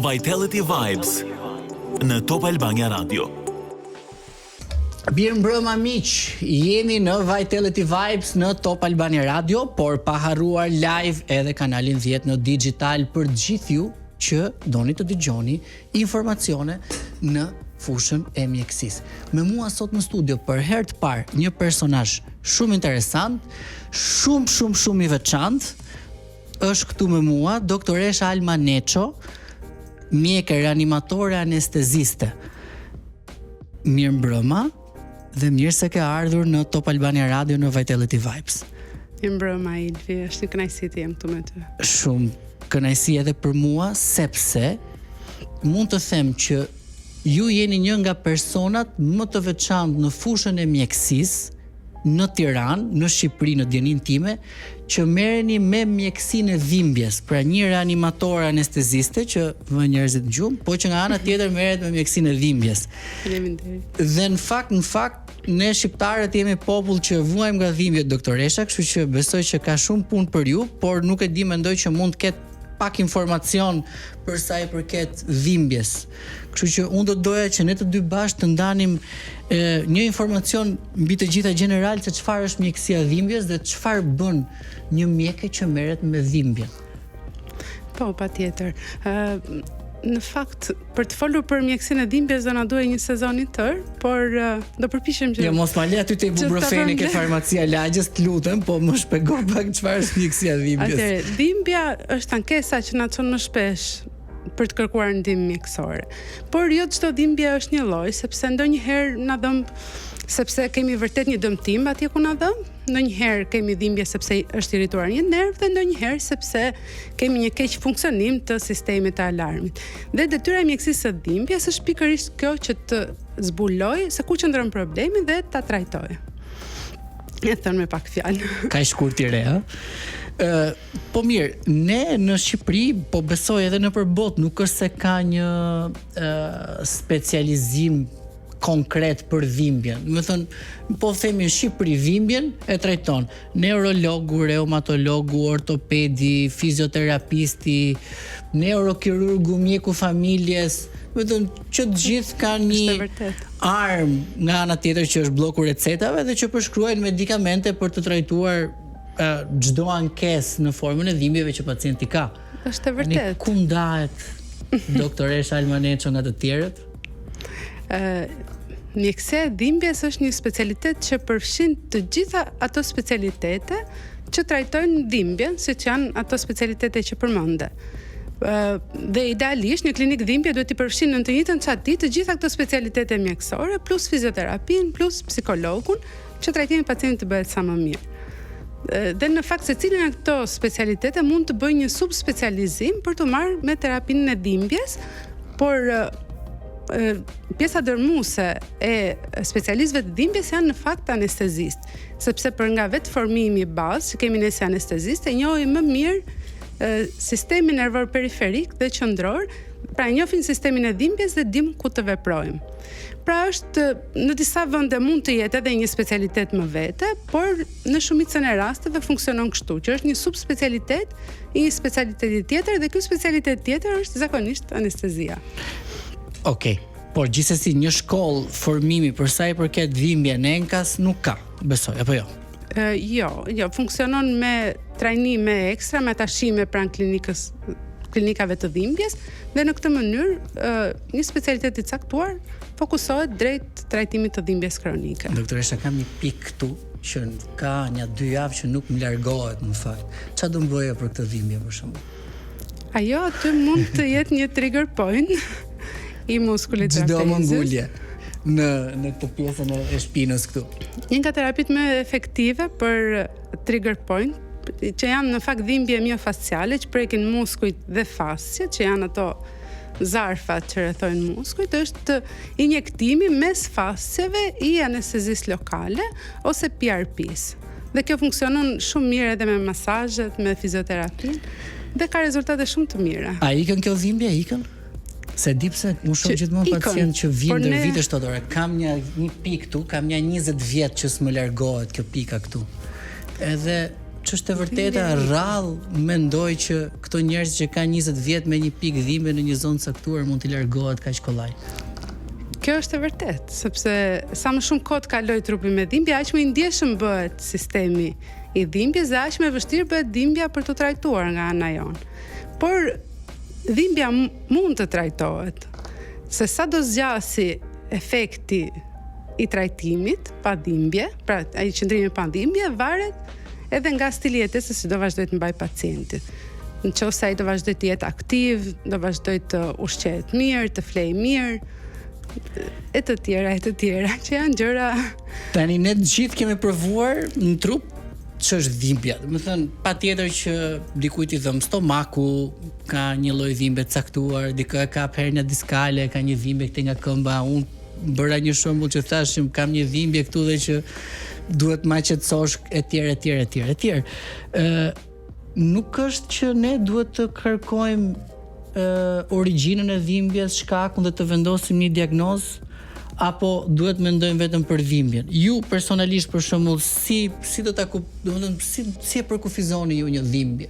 Vitality Vibes në Top Albania Radio. Mirë mbrëma miq, jemi në Vitality Vibes në Top Albania Radio, por pa harruar live edhe kanalin 10 në digital për gjithë ju që doni të dëgjoni informacione në fushën e mjekësisë. Me mua sot në studio për herë të parë një personazh shumë interesant, shumë i veçantë. Është këtu me mua doktoresha Alma Neço, mjekë reanimatore anesteziste. Mirë mbrëma dhe mirë se ke ardhur në Top Albania Radio në Vitality Vibes. Mirë mbrëma Ilvi, është një kënaqësi të jem këtu me ty. Shumë kënaqësi edhe për mua, sepse mund të them që ju jeni një nga personat më të veçantë në fushën e mjekësisë në Tiranë, në Shqipëri, në djenin time, që merreni me mjekësinë e dhimbjes, pra një reanimator anesteziste që vë njerëzit në gjumë, po që nga ana tjetër merret me mjekësinë e dhimbjes. Faleminderit. Dhe në fakt, ne shqiptarët jemi popull që vuajmë nga dhimbjet, doktoresha, kështu që besoj që ka shumë punë për ju, por nuk e di, mendoj që mund të ketë pak informacion për sa i përket dhimbjes. Kështu që unë do doja që ne të dy bashkë të ndanim një informacion mbi të gjitha general se çfarë është mjekësia e dhimbjes dhe çfarë bën një mjeke që merret me dhimbje. Po, patjetër. Në fakt, për të folur për mjekësinë e dhimbjes do na duhej një sezon i tërë, por do përpiqem që Jo, mos ma le aty te ibuprofeni ke farmacia lagjës, të lutem, po më shpjego pak çfarë është mjekësia e dhimbjes. Atëherë, dhimbja është ankesa që na çon më shpesh për të kërkuar ndihmë mjekësore. Por jo çdo dhimbje është një lloj, sepse ndonjëherë na dëm sepse kemi vërtet një dëmtim atje ku na dëm, ndonjëherë kemi dhimbje sepse është irrituar një nerv dhe ndonjëherë sepse kemi një keq funksionim të sistemit të alarmit. Dhe detyra e mjekësisë së dhimbjes është pikërisht kjo që të zbuloj se ku qëndron problemi dhe ta trajtojë. E thënë me pak fjalë. Ka shkurt i re, ha? Po mirë, ne në Shqipëri, po besoj edhe në përbot, nuk është se ka një specializim konkret për dhimbjen. Do të thënë, po themi në Shqipëri dhimbjen e trajton neurologu, reumatologu, ortopedi, fizioterapisti, neurokirurgu, mjeku familjes. Do të thënë që të gjithë kanë një armë nga ana tjetër që është bloku recetave dhe që përshkruajnë medikamente për të trajtuar çdo ankesë në formën e dhimbjeve që pacienti ka. Është e vërtetë. Ku ndahet doktoresha Alma Neço nga të tjerët? Mjekësia e dhimbjes është një specialitet që përfshin të gjitha ato specialitete që trajtojnë dhimbjen, siç janë ato specialitete që përmende. Dhe idealisht një klinikë dhimbje duhet të përfshin në të njëjtën çati të gjitha këto specialitete mjekësore plus fizioterapin plus psikologun që trajtimi i pacientit të bëhet sa më mirë. Dhe në fakt secilin nga këto specialitete mund të bëjë një subspecializim për të marrë me terapinë e dhimbjes, por pjesa dërmuese e specialistëve të dhimbjes janë në fakt anestezist, sepse për nga vetë formimi i bazë që kemi ne si anestezist e njohim më mirë sistemin nervor periferik dhe qendror, pra e njohim sistemin e dhimbjes dhe dim ku të veprojmë. Pra është në disa vende mund të jetë edhe një specialitet më vete, por në shumicën e rasteve funksionon kështu, që është një subspecialitet i një specialiteti tjetër dhe ky specialitet tjetër është zakonisht anestezia. Okej, por gjithsesi një shkollë formimi për sa i përket dhimbjen e enkas nuk ka, besoj, apo jo? Jo, funksionon me trajnime ekstra, me tashime pranë klinikave të dhimbjes dhe në këtë mënyrë një specialitet i caktuar fokusohet drejt trajtimit të dhimbjes kronike. Doktoresha, kam një pikë këtu që ka një 2 javë që nuk më largohet në fakt. Çfarë do bëja për këtë dhimbje për shembull? Ajo aty mund të jetë një trigger point i muskulit trapezit. Çdo mangulje në këtë pjesën e shpinës këtu. Një nga terapitë më efektive për trigger point që janë në fakt dhimbje miofasciale që prekin muskujt dhe fasciat, që janë ato zarfat që rrethojnë muskujt, është injektimi mes fasciave i anestezisë lokale ose PRP-s. Dhe kjo funksionon shumë mirë edhe me masazhet, me fizioterapi dhe ka rezultate shumë të mira. A ikën kjo dhimbje, ikën? Se di pse unë shoh gjithmonë pacient që vijnë ndër vitesh thotë, kam një pikë këtu, kam një 20 vjet që s'më largohet kjo pika këtu. Edhe ç'është e vërteta rrallë mendoj që këto njerëz që kanë 20 vjet me një pikë dhimbje në një zonë caktuar mund t'i largohet kaq kollaj. Kjo është e vërtet, sepse sa më shumë kohë kaloj trupi me dhimbje, aq më i ndjeshëm bëhet sistemi i dhimbjes dhe aq më e vështirë bëhet dhimbja për të trajtuar nga ana jonë. Por dhimbja mund të trajtohet. Se sa do zgjasi efekti i trajtimit pa dhimbje, pra ai qëndrimi pa dhimbje varet edhe nga stili jetesës që do vazhdoj të mbaj pacientit. Nëse ai do vazhdoj të jetë aktiv, do vazhdoj të ushqehet mirë, të flejë mirë, e të tjera, që janë gjëra. Tani ne të gjithë kemi provuar në trup ç'është dhimbja. Domethënë, patjetër që dikujt i dhëm stomaku, ka një lloj dhimbje të caktuar, dikë e ka hernia diskale, ka një dhimbje këtej nga këmba. Unë bëra një shembull që thash që kam një dhimbje këtu dhe që duhet ma qetësosh etj. Nuk është që ne duhet të kërkojmë origjinën e dhimbjes, shkakun dhe të vendosim një diagnozë, apo duhet mendojmë vetëm për dhimbjen. Ju personalisht për shembull si do ta si e përkufizoni ju një dhimbje?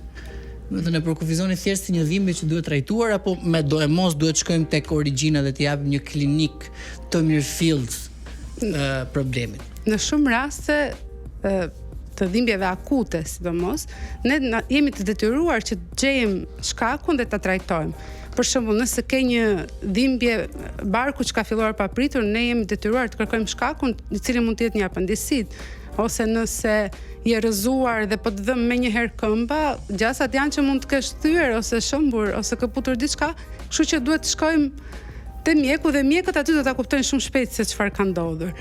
Domethënë e përkufizoni thjesht si një dhimbje që duhet trajtuar, apo me do e mos duhet shkojmë tek origjina dhe të japim një klinik të mirëfillt problemit. Në shumë raste të dhimbjeve akute, sidomos, ne jemi të detyruar që të gjejmë shkakun dhe ta trajtojmë. Për shembull, nëse ke një dhimbje barku që ka filluar pa pritur, ne jemi detyruar të kërkojmë shkakun, i cili mund të jetë një apendisit, ose nëse je rrëzuar dhe po të dhëm menjëherë këmba, gjasat janë që mund të kesh thyer ose shëmbur ose këputur diçka, kështu që duhet të shkojmë te mjeku dhe mjekët aty do ta kuptojnë shumë shpejt se çfarë ka ndodhur.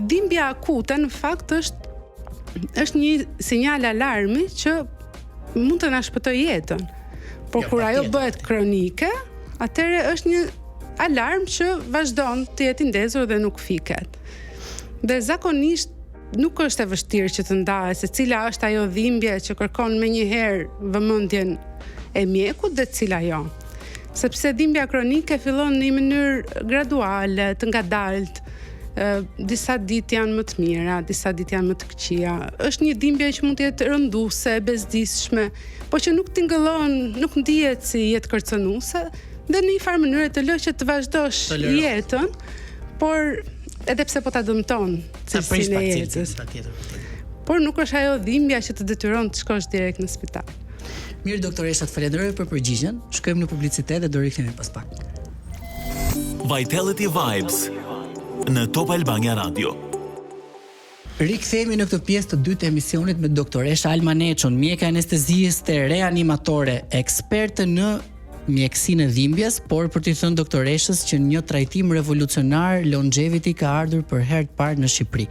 Dhimbja akute në fakt është një sinjal alarmi që mund të na shpëtojë jetën. Por kur ajo bëhet kronike, atëherë është një alarm që vazhdon të jetë i ndezur dhe nuk fiket. Dhe zakonisht nuk është e vështirë që të ndahet se cila është ajo dhimbje që kërkon menjëherë vëmendjen e mjekut dhe cila jo. Sepse dhimbja kronike fillon në një mënyrë graduale, të ngadalt. Disa ditë janë më të mira, disa ditë janë më të këqija. Është një dhimbje që mund të jetë rënduese, bezdisshme, por që nuk tingëllon, nuk ndihet si jetë kërcënuese, dhe në një farë mënyrë të lë që të vazhdosh jetën, por edhe pse po ta dëmton cilësinë e jetës. Por nuk është ajo dhimbja që të detyron të shkosh direkt në spital. Mirë, doktoresha, të falenderoj për përgjigjen. Shkojmë në publicitet dhe do rikthehemi pas pak. Vitality Vibes në Top Albania Radio. Rikthehemi në këtë pjesë të dytë të emisionit me doktoresha Alma Neçon, mjek anesteziste reanimatore, eksperte në mjekësinë e dhimbjes, por për t'i thënë doktoreshës që një trajtim revolucionar longevity ka ardhur për herë të parë në Shqipëri.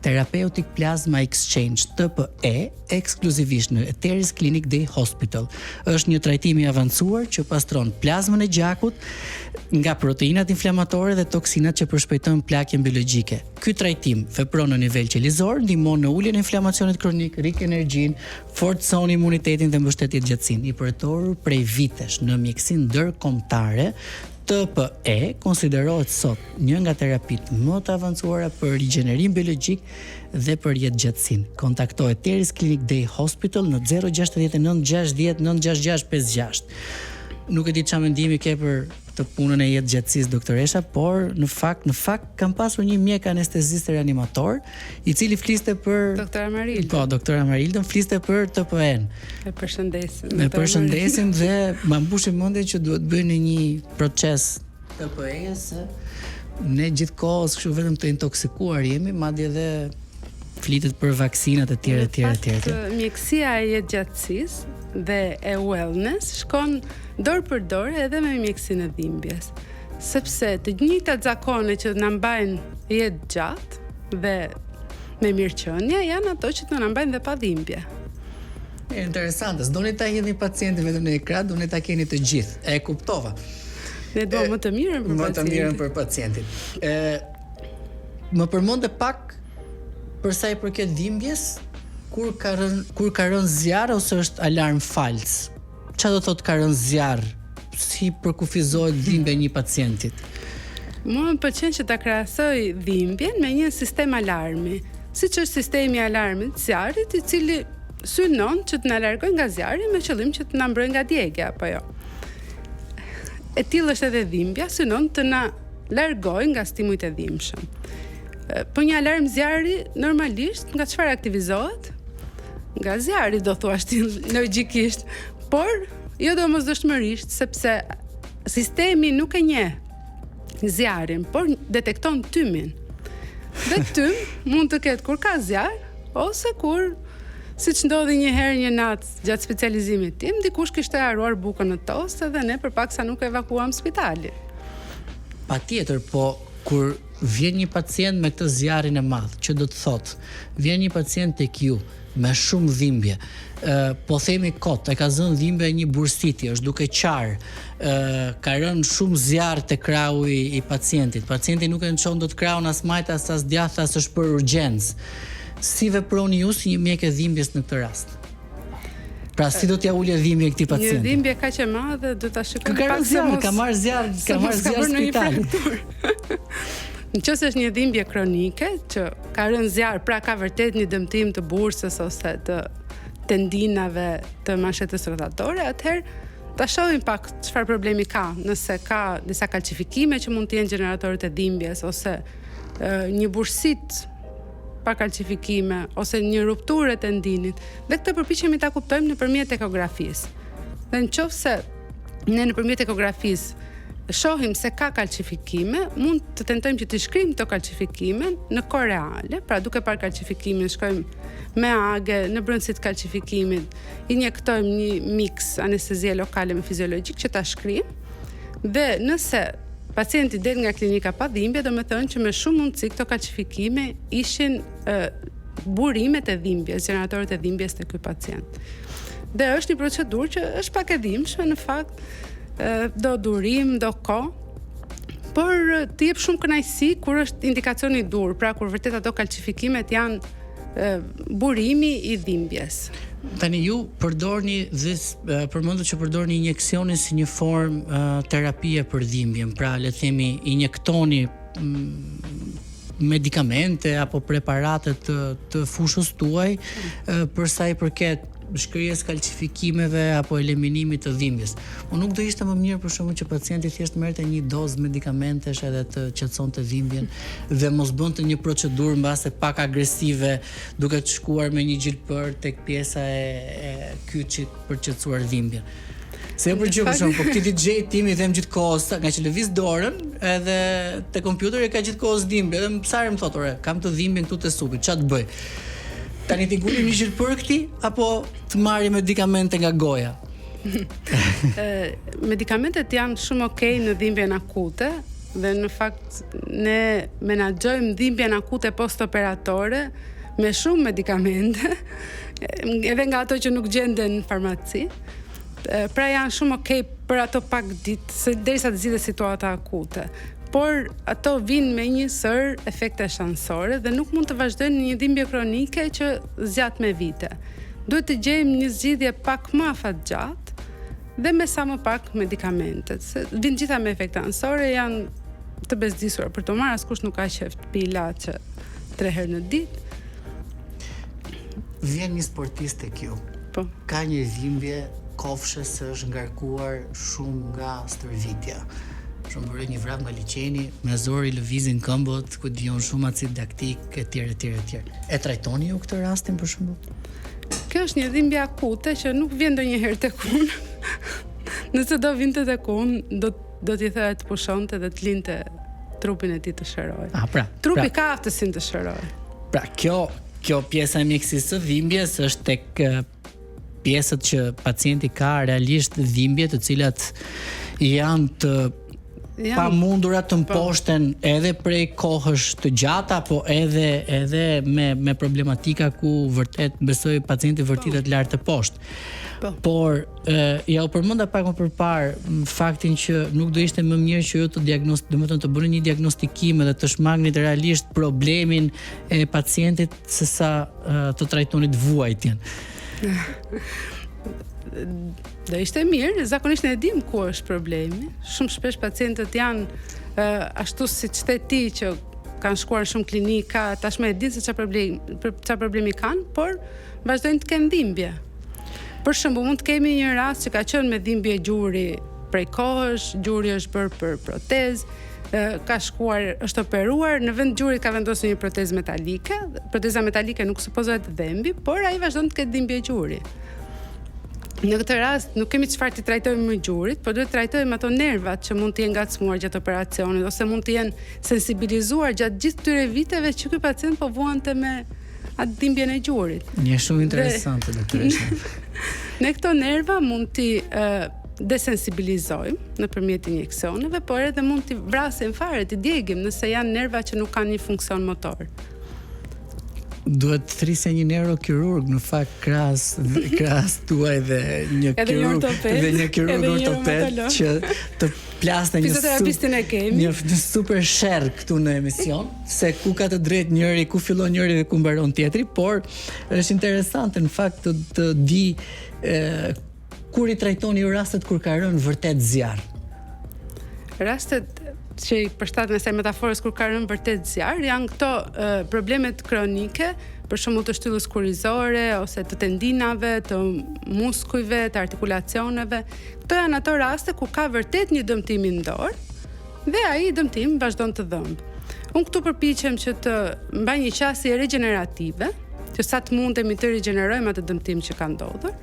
Therapeutic Plasma Exchange, TPE, ekskluzivisht në Eteris Clinic Day Hospital. Është një trajtim i avancuar që pastron plazmën e gjakut nga proteinat inflamatore dhe toksinat që përshpejtojnë plakjen biologjike. Ky trajtim vepron në nivel qelizor, ndihmon në uljen e inflamacionit kronik, rrik energjinë, forcon imunitetin dhe mbështet gjatësinë. I përjetuar prej vitesh në mjekësinë ndërkombëtare, TPE konsiderohet sot një nga terapitë më të avancuara për rigjenerim biologjik dhe për jetëgjatësinë. Kontakto Eteris Clinic Day Hospital në 069 60 966 56. Nuk e di çfarë mendimi ke për të punën e jetëgjatësisë, doktoresha, por në fakt kam pasur një mjek anestezist reanimator i cili fliste për Doktora Marildën. Po, doktora Marildën fliste për TPE-n. E përshëndesim. E përshëndesim dhe ma mbushi mendjen që duhet bëjnë një proces TPE se ne gjithkohës kështu vetëm të intoksikuar jemi, madje edhe flitet për vaksinat e tjera. Mjekësia e jetëgjatësisë dhe e wellness shkon dorë për dorë edhe me mjekësinë e dhimbjes. Sepse të njëjtat zakone që na mbajnë jetë gjatë dhe me mirëqenie janë ato që na mbajnë dhe pa dhimbje. Interesante. S'doni ta hedhni pacientin vetëm në ekran, doni ta keni të gjithë. E kuptova. Ne do më të mirën për pacientin. Më të mirën për pacientin. Më përmendë pak për sa i përket dhimbjes, kur ka rënë zjarr ose është alarm fals. Çfarë do thotë ka rënë zjarr? Si përkufizohet dhimbja e një pacientit? Mua më pëlqen që ta krahasoj dhimbjen me një sistem alarmi, siç është sistemi i alarmit zjarrit, i cili synon që të na largojë nga zjarri me qëllim që të na mbrojë nga djegja, apo jo. E tillë është edhe dhimbja, synon të na largojë nga stimujt e dhimbshëm. Po një alarm zjarri normalisht nga çfarë aktivizohet? Nga zjarri, do thuash ti logjikisht, por jo domosdoshmërisht, sepse sistemi nuk e njeh zjarrin, por detekton tymin. Dhe tym mund të ketë kur ka zjarr ose kur, siç ndodhi një herë një natë gjatë specializimit tim, dikush kishte haruar bukën në tost dhe ne përpaksa nuk evakuam spitali. Patjetër, po kur vjen një pacient me këtë zjarrin e madh, që do të thotë, vjen një pacient tek ju me shumë dhimbje, po themi kot, e ka zënë dhimbje një bursiti, është duke qarë, ka rënë shumë zjarr te krahu i pacientit. Pacienti nuk e çon dot krahun as majta, as djathtë, as është për urgjencë. Si veproni ju si një mjek e dhimbjes në këtë rast? Pra si do t'ja ulë dhimbje këtij pacienti? Një dhimbje kaq e madhe do ta shikoj pak se mos ka marr zjarr spital. Nëse është një dhimbje kronike që ka rënë zjarr, pra ka vërtet një dëmtim të bursës ose të tendinave të mashetës rotatore, atëherë ta shohim pak çfarë problemi ka, nëse ka disa kalcifikime që mund të jenë gjeneratorët e dhimbjes ose një bursit pa kalcifikime ose një rupturë e tendinit. Dhe këtë përpiqemi ta kuptojmë nëpërmjet ekografisë. Dhe nëse ne nëpërmjet ekografisë shohim se ka kalcifikime, mund të tentojmë që të shkrijmë këto kalcifikime në kohë reale, pra duke parë kalcifikimin, shkojmë me age në brendësi të kalcifikimit, injektojmë një mix anestezie lokale me fiziologjik që ta shkrijmë, dhe nëse pacienti del nga klinika pa dhimbje, do me thënë që me shumë mundësi këto kalcifikime ishin burimet e dhimbjes, generatorët e dhimbjes të ky pacient. Dhe është një procedurë që është pak e dhimbshme në fakt, do durim, do kohë, por të jep shumë kënaqësi kur është indikacioni i dur, pra kur vërtet ato kalcifikimet janë burimi i dhimbjes. Tani ju përdorni përmendu që përdorni injeksionin si një formë terapie për dhimbjen, pra le të themi injektoni medikamente apo preparate të fushës tuaj për sa i përket shkrijes kalcifikimeve apo eliminimit të dhimbjes. Nuk do ishte më mirë për shkakun që pacienti thjesht merrte një dozë medikamentesh edhe të qetësonte dhimbjen dhe mos bënte një procedurë mbase pak agresive duke të shkuar me një gjilpër tek pjesa e kyçit për të qetësuar dhimbjen. Se për shembull, po këti DJ timi them gjithkohës, nga që lëviz dorën, edhe te kompjuteri ka gjithkohës dhimbje, edhe më psare më thotë, "Ore, kam të dhimbjen këtu te supi, ç'a të bëj?" Tani t'i gulim një gjilpër këti, apo të marri medikamente nga goja? Medikamentet janë shumë okej në dhimbjen akute, dhe në fakt ne menaxhojmë dhimbjen akute post-operatore me shumë medikamente, edhe nga ato që nuk gjenden në farmaci. Pra janë shumë okej për ato pak ditë, derisa të zgjidhet situata akute. Por ato vinë me një sër efekte shansore dhe nuk mund të vazhdojnë një dhimbje kronike që zgjat me vite. Duhet të gjejmë një zgjidhje pak më afatgjatë dhe me sa më pak medikamentet. Se vinë gjitha me efekte shansore, janë të bezdisura për të marrë, askush nuk ka qef të pi ilaçe 3 herë në ditë. Vjen një sportist tek ju. Po. Ka një dhimbje kofshë se është ngarkuar shumë nga stërvitja. Shumë bërë një vrap nga liqeni, me zori lëvizin këmbët, ku dion shumë acid laktik, etj. E trajtoni ju këtë rastin për shembull? Kjo është një dhimbje akute që nuk vjen ndonjëherë tek unë. Nëse do vinte tek unë, do t'i thëja të pushonte dhe të linte trupin e tij të shërojë. Trupi ka aftësinë të shërojë. Pra kjo pjesa e mjekësisë së dhimbjes është tek pjesët që pacienti ka realisht dhimbje të cilat janë të pa mundura të mposhten edhe prej kohësh të gjata, po edhe me problematika ku vërtet besoj pacienti vërtetet lart të poshtë. Por ja u përmenda pak më përpara faktin që nuk do ishte më mirë që ju të bëni një diagnostikim dhe të shmagnit realisht problemin e pacientit sesa të trajtonit vuajtjen. Do ishte mirë, zakonisht ne dim ku është problemi. Shumë shpesh pacientët janë ashtu siç the ti që kanë shkuar shumë klinika, tashmë e dinë se çfarë problemi kanë, por vazhdojnë të kenë dhimbje. Për shembull, mund të kemi një rast që ka qenë me dhimbje gjuri prej kohësh, gjuri është bërë për protezë, ka shkuar, është operuar, në vend gjurit ka vendosur një protezë metalike. Proteza metalike nuk supozohet të dhembi, por ai vazhdon të ketë dhimbje gjuri. Në këtë rast nuk kemi çfarë të trajtojmë me gjurit, por duhet të trajtojmë ato nervat që mund të jenë ngacmuar gjatë operacionit ose mund të jenë sensibilizuar gjatë gjithë këtyre viteve që ky pacient po vuante me atë dhimbjen e gjurit. Një shumë interesante doktoresha. Ne këto nerva mund t'i desensibilizojmë nëpërmjet injeksioneve, por edhe mund t'i vrasim fare, t'i djegim nëse janë nerva që nuk kanë një funksion motor. Duhet të thrisë një neurokirurg në fakt krahas tuaj dhe një kirurg ortoped që të plaste një super sherr këtu në emision, se ku ka të drejtë njëri, ku fillon njëri dhe ku mbaron tjetri, por është interesante në fakt të di kur i trajtoni rastet kur ka rënë vërtet zjarr. Rastet që i përshtaten asaj metaforës kur ka rënë vërtet zjarr janë këto problemet kronike, për shembull të shtyllës kurrizore ose të tendinave, të muskujve, të artikulacioneve. Këto janë ato raste ku ka vërtet një dëmtim i dorë dhe ai dëmtim vazhdon të dhëmbë. Unë këtu përpiqem që të mbaj një qasje regenerative, që sa të mundemi të rigjenerojmë atë dëmtim që ka ndodhur,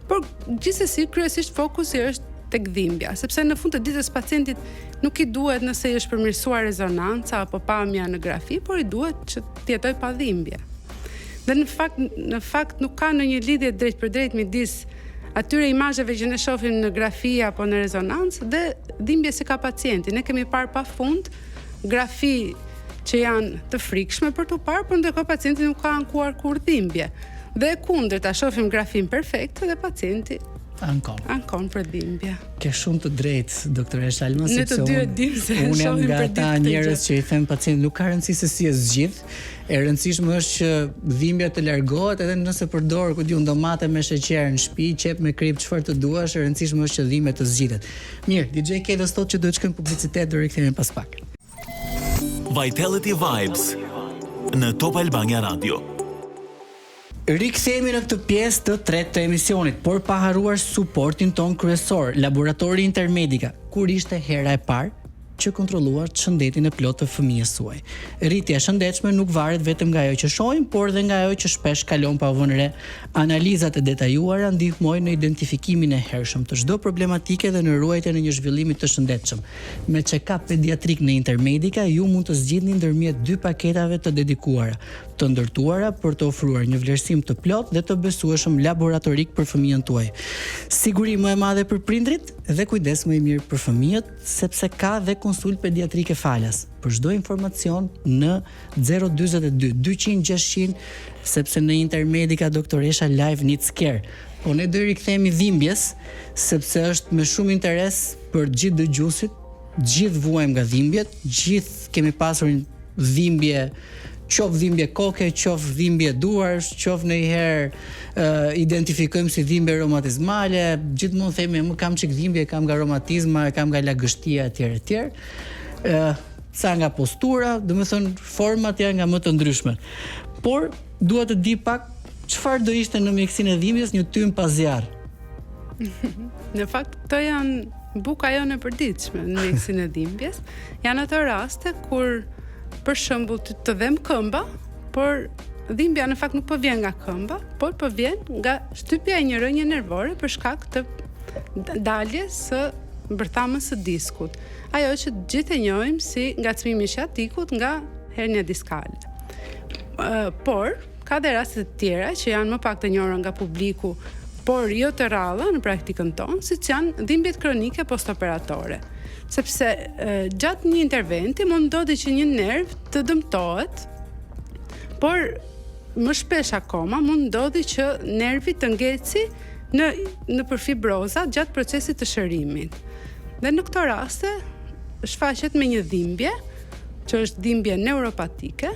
por gjithsesi kryesisht fokusi është tek dhimbja, sepse në fund të ditës pacientit nuk i duhet nëse i është përmirësuar rezonanca apo pamja në grafi, por i duhet që të jetojë pa dhimbje. Dhe në fakt nuk ka ndonjë lidhje drejt për drejt midis atyre imazheve që ne shohim në grafi apo në rezonancë dhe dhimbjes që ka pacienti. Ne kemi parë pafund grafi që janë të frikshme për të parë, por ndërkohë pacienti nuk ka ankuar kur dhimbje. Dhe kundërta shohim grafin perfekt dhe pacienti ankon për dhimbje. Ke shumë të drejtë, doktoresha Alma, sepse unë jam nga ata njerëz që i them pacientit nuk ka rëndësi se si e zgjidh. E rëndësishme është që dhimbja të largohet, edhe nëse përdor domate me sheqer në shtëpi, qep me krip çfarë të duash, e rëndësishme është që dhimbja të zgjidhet. Mirë, DJ Kedos thotë që do të shkojmë publicitet, do rikthehemi pas pak. Vitality Vibes në Top Albania Radio. Rikthehemi në këtë pjesë të tretë të emisionit, por pa harruar suportin ton kryesor, Laboratori Intermedica, kur ishte hera e parë që kontrolluar shëndetin e plot të fëmijës suaj. Rritja e shëndetshme nuk varet vetëm nga ajo që shohim, por edhe nga ajo që shpesh kalon pa vënë re. Analizat e detajuara ndihmojnë në identifikimin e hershëm të çdo problematike dhe në ruajtjen e një zhvillimi të shëndetshëm. Me check-up pediatrik në Intermedica, ju mund të zgjidhni ndërmjet 2 paketave të dedikuara, të ndërtuara për të ofruar një vlerësim të plot dhe të besueshëm laboratorik për fëmijën tuaj. Siguri më e madhe për prindrit dhe kujdes më i mirë për fëmijët, sepse ka dhe konsult pediatrike falas. Për çdo informacion në 042 200 600, sepse në Intermedica doktoresha live needs care. Po ne do i rikthehemi dhimbjes, sepse është me shumë interes për gjithë dëgjuesit, gjithë vuajmë nga dhimbjet, gjithë kemi pasur dhimbje, qof dhimbje koke, qof dhimbje duarsh, qof ndonjëherë identifikojmë si dhimbje reumatizmale, gjithmonë themi më kam çik dhimbje, kam nga reumatizma, kam nga lagështia etj. Sa nga postura, domethënë format janë nga më të ndryshme. Por dua të di pak çfarë do ishte në mjekësinë e dhimbjes një tym pa zjarr. Në fakt këto janë buka jonë e përditshme në mjekësinë e dhimbjes. Janë ato raste kur për shembull të dhem këmba, por dhimbja në fakt nuk po vjen nga këmba, por po vjen nga shtypja e një rrënje nervore për shkak të daljes së mbërthamës së diskut. Ajo që gjithë e njohim si ngacmimi i sciatikut nga hernia diskale. Por ka dhe raste të tjera që janë më pak të njohura nga publiku, por jo të rralla në praktikën tonë, siç janë dhimbjet kronike postoperatore. Sepse gjatë një interventi mund ndodhi që një nerv të dëmtohet, por më shpesh akoma mund ndodhi që nervi të ngeci në përfibroza gjatë procesit të shërimit. Dhe në këto raste shfaqet me një dhimbje, që është dhimbje neuropatike,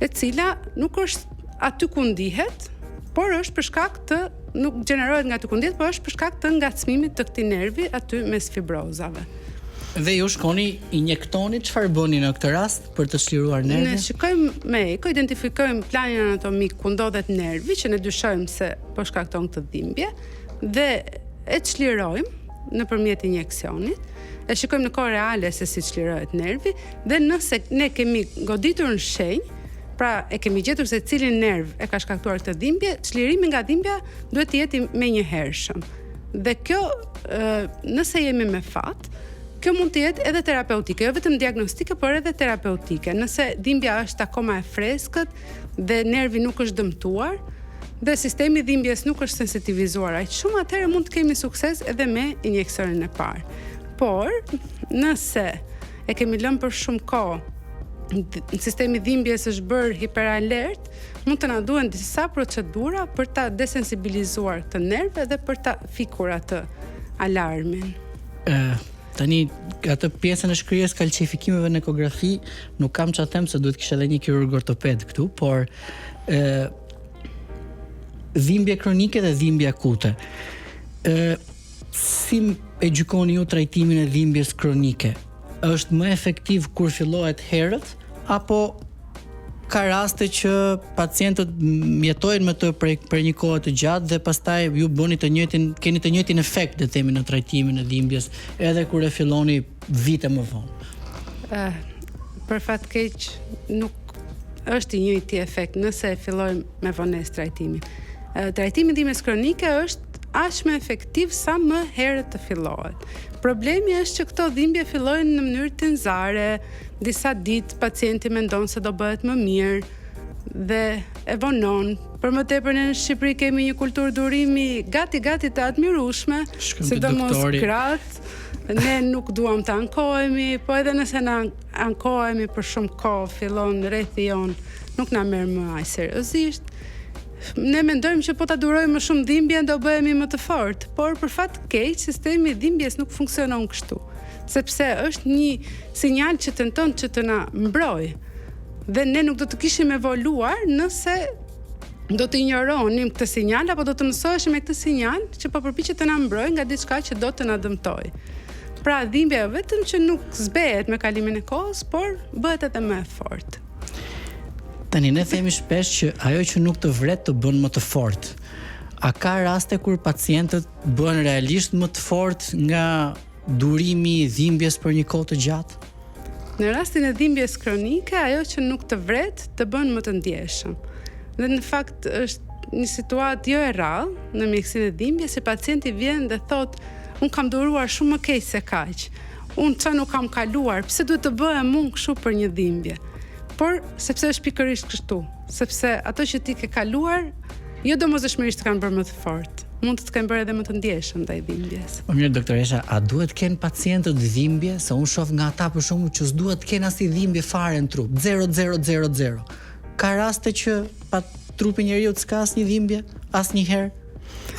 e cila nuk është aty ku ndihet, por është për shkak të nuk gjenerohet nga aty ku ndihet, por është për shkak të ngacmimit të këtij nervi aty mes fibrozave. Dhe ju shkoni injektoni, çfarë bëni në këtë rast për të çliruar nervin? Ne shikojmë me eko, identifikojmë planin anatomik ku ndodhet nervi, që ne dyshojmë se po shkakton këtë dhimbje, dhe e çlirojmë nëpërmjet injeksionit. E shikojmë në kohë reale se si çlirohet nervi, dhe nëse ne kemi goditur në shenjë, pra e kemi gjetur se cilin nerv e ka shkaktuar këtë dhimbje, çlirimi nga dhimbja duhet të jetë menjëhershëm. Dhe kjo, nëse jemi me fat, kjo mund të jetë edhe terapeutike, jo vetëm diagnostike, por edhe terapeutike. Nëse dhimbja është akoma e freskët dhe nervi nuk është dëmtuar dhe sistemi i dhimbjes nuk është sensitivizuar aq shumë, atëherë mund të kemi sukses edhe me injeksionin e parë. Por, nëse e kemi lënë për shumë kohë, sistemi i dhimbjes është bërë hiperalert, mund të na duhen disa procedura për ta desensibilizuar këtë nerv dhe për ta fikur atë alarmin. Tani, atë pjesën e shkrirjes kalcifikimeve në ekografi, nuk kam çfarë them se duhet kisha edhe një kirurg ortoped këtu, por dhimbje kronike dhe dhimbje akute. Si e gjykoni ju trajtimin e dhimbjes kronike? Është më efektiv kur fillohet herët, apo ka raste që pacientët jetojnë me të për një kohë të gjatë dhe pastaj ju keni të njëjtin efekt, le të themi, në trajtimin e dhimbjes, edhe kur e filloni vite më vonë? Për fat keq nuk është i njëjti efekt nëse e fillojmë me vonesë trajtimin. Trajtimi i dhimbjes kronike është aq më efektiv sa më herët të fillohet. Problemi është që këto dhimbje fillojnë në mënyrë tenzare, disa ditë pacienti mendon se do bëhet më mirë dhe e vonon. Për më tepër në Shqipëri kemi një kulturë durimi gati të admirueshme, sidomos gratë. Ne nuk duam të ankohemi, po edhe nëse na ankohemi për shumë kohë, fillon rrethi jon, nuk na merr më aq seriozisht. Ne mendojmë që po ta durojmë më shumë dhimbjen do bëhemi më të fortë, por për fat keq sistemi i dhimbjes nuk funksionon kështu, sepse është një sinjal që tenton që të na mbrojë. Dhe ne nuk do të kishim evoluar nëse do të injoronim këtë sinjal apo do të mësoheshim me këtë sinjal që po përpiqet të na mbrojë nga diçka që do të na dëmtojë. Pra dhimbja vetëm që nuk zbehet me kalimin e kohës, por bëhet edhe më e fortë. Tani ne themi shpesh që ajo që nuk të vret të bën më të fortë. A ka raste kur pacientët bëhen realisht më të fortë nga durimi i dhimbjes për një kohë të gjatë? Në rastin e dhimbjes kronike, ajo që nuk të vret të bën më të ndjeshëm. Dhe në fakt është një situatë jo e rrallë në mjekësinë e dhimbjes, se pacienti vjen dhe thotë, unë kam duruar shumë më keq se kaq. Unë çfarë nuk kam kaluar, pse duhet të bëhem unë kështu për një dhimbje? Por sepse është pikërisht kështu, sepse ato që ti ke kaluar, jo domosdoshmërisht të kanë bërë më të fortë, mund të kenë bërë edhe më të ndjeshëm ndaj dhimbjes. Po mirë doktoresha, a duhet të kenë pacientët dhimbje? Se unë shoh nga ata për shkakun që s'duhet të kenë asnjë dhimbje fare në trup, 0. Ka raste që pa trupi njeriu të s'ka asnjë dhimbje, asnjëherë?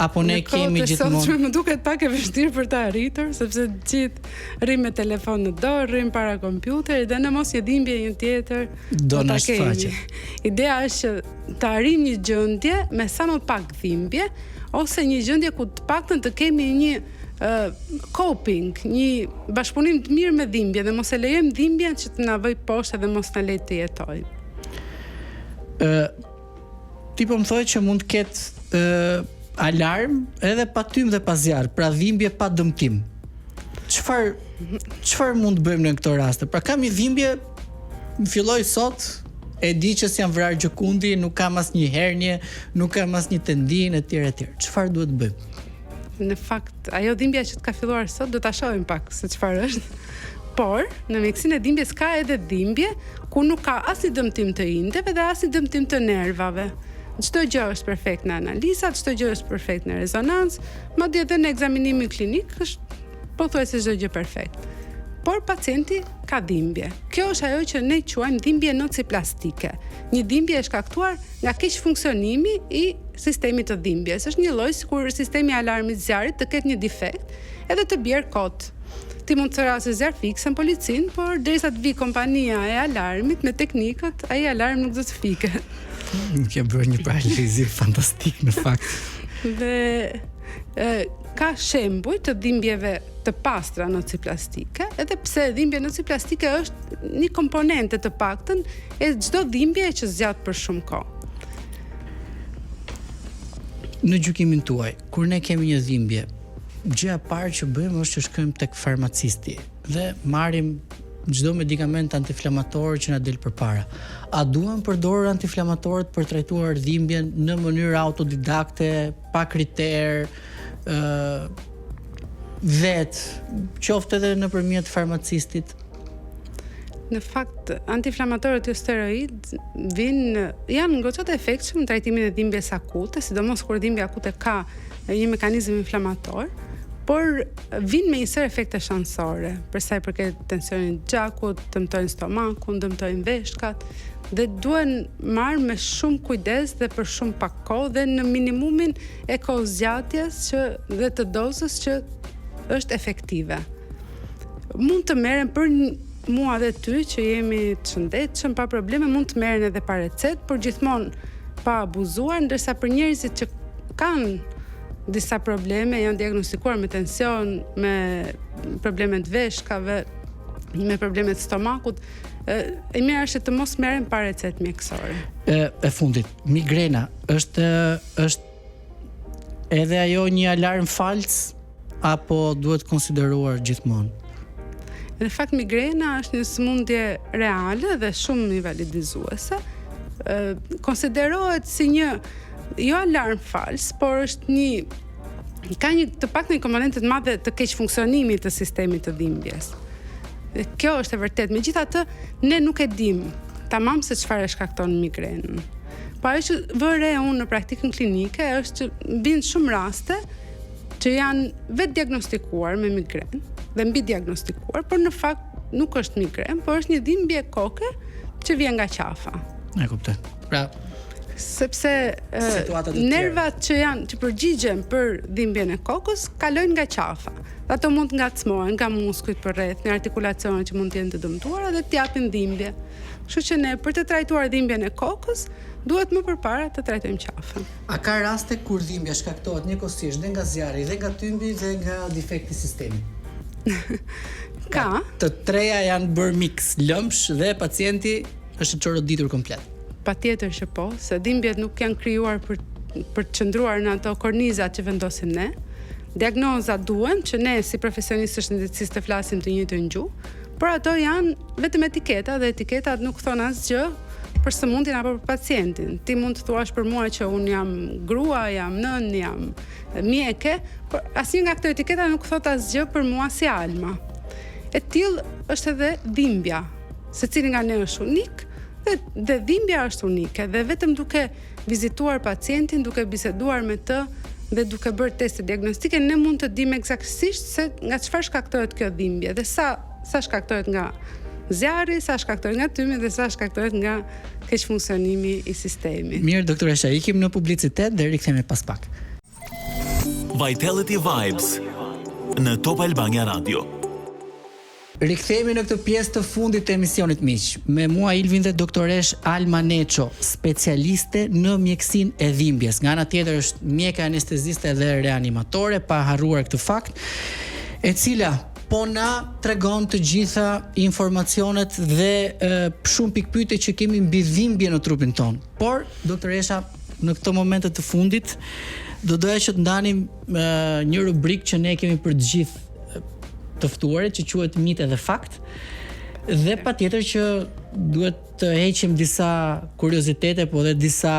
Apo ne kemi gjithmonë? Më duket pak e vështirë për ta arritur, sepse gjithë rrim me telefon në dorë, rrim para kompjuterit dhe në mos një dhimbje një tjetër do na shfaqe. Ideja është që të arrim një gjendje me sa më pak dhimbje, ose një gjendje ku të paktën të kemi një coping, një bashkëpunim të mirë me dhimbje dhe mos e lejojmë dhimbjen që të na vëj poshtë dhe mos na lejë të jetojmë. Ti po më thoj që mund të ketë alarm edhe pa tym dhe pa zjarr, pra dhimbje pa dëmtim. Çfarë mund të bëjmë në këto raste? Pra kam një dhimbje, më filloi sot, e di që s'jam vrarë gjokundi, nuk kam asnjë hernie, nuk kam asnjë tendin etj. Çfarë duhet të bëjmë? Në fakt, ajo dhimbja që të ka filluar sot do ta shohim pak se çfarë është. Por, në mjekësinë e dhimbjes ka edhe dhimbje ku nuk ka asnjë dëmtim të indeve dhe asnjë dëmtim të nervave. Çdo gjë është perfekt në analiza, çdo gjë është perfekt në rezonancë, madje edhe në ekzaminimin klinik është pothuajse çdo gjë perfekt. Por pacienti ka dhimbje. Kjo është ajo që ne quajmë dhimbje nociplastike. Një dhimbje e shkaktuar nga keq funksionimi i sistemit të dhimbjes. Është një lloj sikur sistemi i alarmit zjarrit të ketë një defekt edhe të bjerë kot. Ti mund të rrasë zjarr fikse në policin, por derisa të vi kompania e alarmit me teknikët, ai alarm nuk do të fiket. Ke bërë një paralizim fantastik në fakt. Dhe ka shembuj të dhimbjeve të pastra nociplastike, edhe pse dhimbja nociplastike është një komponente të paktën e çdo dhimbje që zgjat për shumë kohë. Në gjykimin tuaj, kur ne kemi një dhimbje, gjëja e parë që bëjmë është që shkojmë tek farmacisti dhe marrim çdo medikament antiinflamator që na del përpara. A duhen përdorur antiinflamatorët për trajtuar dhimbjen në mënyrë autodidakte, pa kriter, qoftë edhe nëpërmjet farmacistit? Në fakt, antiinflamatorët jo steroid janë goxhat e efektshëm në trajtimin e dhimbjes akute, sidomos kur dhimbja akute ka një mekanizëm inflamator, por vinë me një sër efekte shansore, për sa i përket tensionit gjakut, dëmtojnë stomakun, dëmtojnë veshkat, dhe duhen marrë me shumë kujdes dhe për shumë pak kohë dhe në minimumin e kohës zgjatjes dhe të dozës që është efektive. Mund të merren për mua dhe ty që jemi të shëndetshëm, pa probleme, mund të merren edhe pa recetë, por gjithmonë pa abuzuar, ndërsa për njerëzit që kanë disa probleme, janë diagnostikuar me tension, me probleme të veshkave, me probleme të stomakut, e mirë është të mos merren pa recetë mjekësore. E fundit, migrena është edhe ajo një alarm fals apo duhet konsideruar gjithmonë? Në fakt, migrena është një sëmundje reale dhe shumë invalidizuese. Konsiderohet si një jo alarm fals, por është ka një të paktën një komponente të madhe të keq funksionimit të sistemit të dhimbjes. Kjo është e vërtetë. Megjithatë, ne nuk e dimë tamam se çfarë shkakton migrenën. Po ajo që vëre unë në praktikën klinike është që bin shumë raste që janë vetë diagnostikuar me migrenë dhe mbi diagnostikuar, por në fakt nuk është migrenë, por është një dhimbje koke që vjen nga qafa. E kuptoj. Pra, sepse nervat që përgjigjen për dhimbjen e kokës kalojnë nga qafa. Ato mund të ngacmohen nga muskujt përreth, nga artikulacionet që mund të jenë të dëmtuara dhe të japin dhimbje. Kështu që ne për të trajtuar dhimbjen e kokës duhet më përpara të trajtojmë qafën. A ka raste kur dhimbja shkaktohet njëkohësisht dhe nga zjarri, dhe nga tymbi dhe nga defekti i sistemit? Ka. Të treja janë bërë miks, lëmsh dhe pacienti është i çoroditur komplet. Patjetër që po, se dhimbjet nuk janë krijuar për të qëndruar në ato kornizat që vendosim ne. Diagnoza duhen që ne si profesionistë shëndetësisë të flasim të njëjtën gjuhë, por ato janë vetëm etiketa dhe etiketat nuk thonë asgjë për sëmundjen apo për pacientin. Ti mund të thuash për mua që unë jam grua, jam nën, jam mjeke, por asnjë nga këto etiketa nuk thot asgjë për mua si Alma. E tillë është edhe dhimbja, secili nga ne është unik dhe dhimbja është unike dhe vetëm duke vizituar pacientin, duke biseduar me të dhe duke bërë teste diagnostike ne mund të dimë eksaktësisht se nga çfarë shkaktohet kjo dhimbje dhe sa shkaktohet nga zjarri, sa shkaktohet nga tymi dhe sa shkaktohet nga keq funksionimi i sistemit. Mirë, doktoresha, ikim në publicitet dhe rikthehemi pas pak. Vitality Vibes në Top Albania Radio. Rikthehemi në këtë pjesë të fundit të emisionit miq. Me mua Ilvin dhe doktoresh Alma Neço, specialiste në mjekësinë e dhimbjes. Nga ana tjetër është mjeke anesteziste dhe reanimatore, pa harruar këtë fakt, e cila po na tregon të gjitha informacionet dhe shumë pikpyetje që kemi mbi dhimbjen në trupin ton. Por doktoresha, në këto momente të fundit do doja që të ndanim një rubrikë që ne kemi për të gjithë të ftuarit, që quhet mit edhe fakt, dhe patjetër që duhet të heqim disa kuriozitete, po dhe disa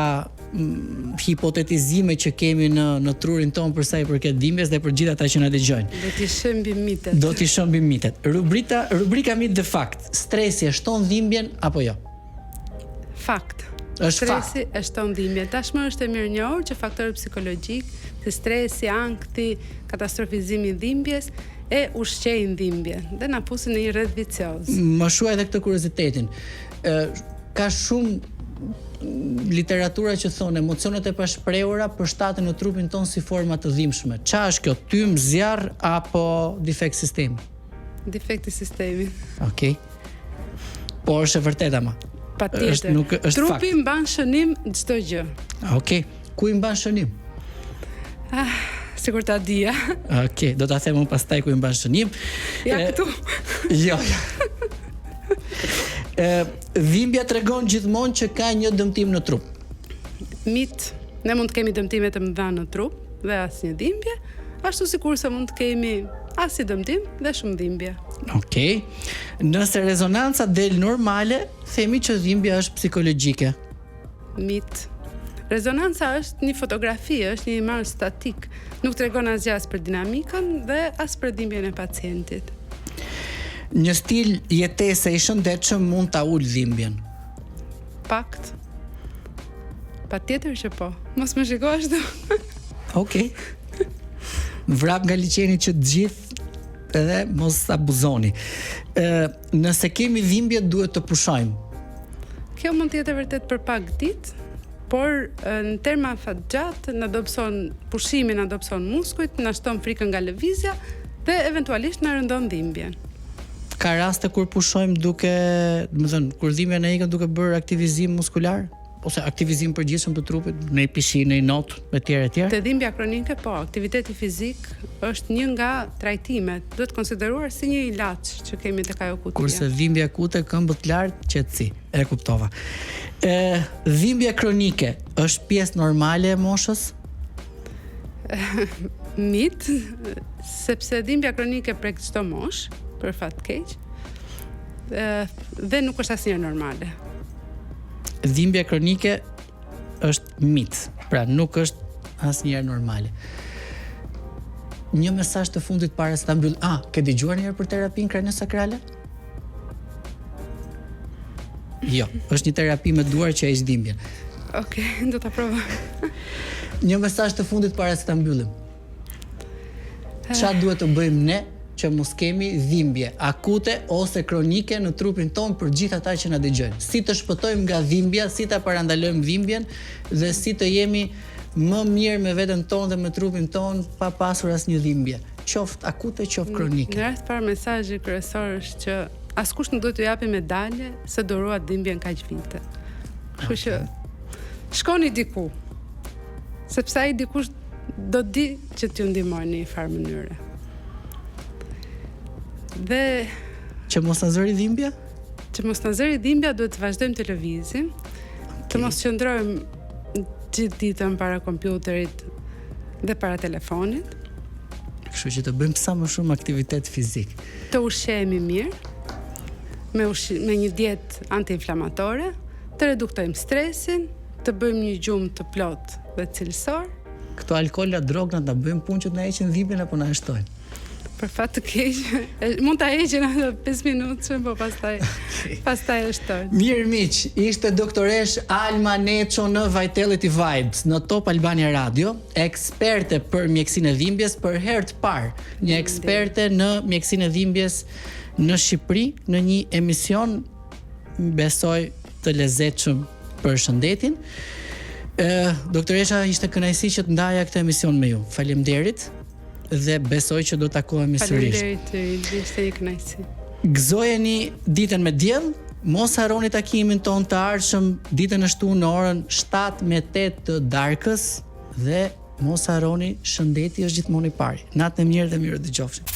hipotetizime që kemi në trurin ton për sa i përket dhimbjes dhe për gjithë ata që na dëgjojnë. Do t'i shëmbi mitet. Rubrika mit dhe fakt. Stresi e shton dhimbjen apo jo? Fakt. Stresi e shton dhimbjen. Tashmë është e mirënjohur që faktorët psikologjik, si stresi, ankthi, katastrofizimi i dhimbjes e ushqejnë dhimbjen dhe na pusin në një rreth vicioz. Më shuaj edhe këtë kuriozitetin. Ka shumë literatura që thonë emocionet e pashprehura përshtaten në trupin ton si forma të dhimbshme. Çfarë është kjo? Tym, zjarr apo defekt sistemi? Defekti sistemi. Okej. Po është e vërtetë ama. Patjetër. Trupi mban shënim çdo gjë. Okej. Ku i mban shënim? Sigur ta dija. Okej, do ta them unë pastaj ku i mban shënim. Ja këtu. Jo. Dhimbja tregon gjithmonë që ka një dëmtim në trup. Mit, ne mund të kemi dëmtime të mëdha në trup dhe asnjë dhimbje, ashtu sikurse mund të kemi asnjë dëmtim dhe shumë dhimbje. Okej. Nëse rezonanca del normale, themi që dhimbja është psikologjike. Mit. Rezonanca është një fotografi, është një imazh statik, nuk tregon asgjë as për dinamikën dhe as për dhimbjen e pacientit. Një stil jetese i shëndetshëm mund ta ul dhimbjen. Pakt. Patjetër që po. Mos më shiko ashtu. Okej. Vrap nga liçeni që të gjithë edhe mos abuzoni. Nëse kemi dhimbje duhet të pushojmë. Kjo mund të jetë vërtet për pak ditë, por në terma fatgjatë na dobëson pushimi, na dobëson muskujt, na shton frikën nga lëvizja dhe eventualisht na rëndon dhimbjen. Ka raste kur pushojmë duke, domethënë, kur dhimbja na ikën duke bërë aktivizim muskular ose aktivizim përgjithshëm të trupit, në pishinë, në not, etj. Te dhimbja kronike po, aktiviteti fizik është një nga trajtimet, duhet konsideruar si një ilaç që kemi tek ajo kutia. Kurse dhimbja akute, këmbët lart, qetësi. E kuptova. Dhimbja kronike është pjesë normale e moshës? Mit, sepse dhimbja kronike prek çdo moshë, për fat keq, dhe nuk është asnjëherë normale. Dhimbja kronike është mit, pra nuk është asnjëherë normale. Një mesazh të fundit para se ta mbyll. Ke dëgjuar ndonjëherë për terapinë kraniosakrale? Jo, është një terapi me duar që heq dhimbjen. Okej, do ta provoj. Një mesazh të fundit para se ta mbyllim. Çfarë duhet të bëjmë ne që mos kemi dhimbje akute ose kronike në trupin ton për gjithë ata që na dëgjojnë? Si të shpëtojmë nga dhimbja, si ta parandalojmë dhimbjen dhe si të jemi më mirë me veten tonë dhe me trupin ton pa pasur asnjë dhimbje, qoftë akute, qoftë kronike. Në rast parë mesazhi kryesor është që askush nuk duhet t'u japë medalje se dorua dhimbjen kaq vite. Kështu që shkoni diku. Sepse ai dikush do di që t'ju ndihmojë në një farë mënyre. Dhe që mos na zëri dhimbja? Që mos na zëri dhimbja duhet të vazhdojmë të lëvizim, të mos qëndrojmë gjithë ditën para kompjuterit dhe para telefonit. Kështu që të bëjmë sa më shumë aktivitet fizik. Të ushqehemi mirë, me një dietë antiinflamatore, të reduktojmë stresin, të bëjmë një gjumë të plotë dhe cilësor. Këto alkoola, drogat na bëjnë punë që të na heqin dhimbjen apo na shtojnë? Për fat të keq, mund ta heqin ato 5 minutë, po pastaj e shtojnë. Mirë miq, ishte doktoresh Alma Neço në Vitality Vibes në Top Albania Radio, eksperte për mjekësinë e dhimbjes për herë të parë, një eksperte në mjekësinë e dhimbjes në Shqipëri në një emision besoj të lezetshëm për shëndetin. Doktoresha, ishte kënaqësi që të ndaja këtë emision me ju. Faleminderit dhe besoj që do takohemi sërish. Faleminderit, ishte një kënaqësi. Gëzojeni ditën me diell, mos harroni takimin ton të ardhshëm ditën e shtunë në orën 7 me 8 të darkës dhe mos harroni, shëndeti është gjithmonë i pari. Natë e mirë dhe mirë dëgjofshim.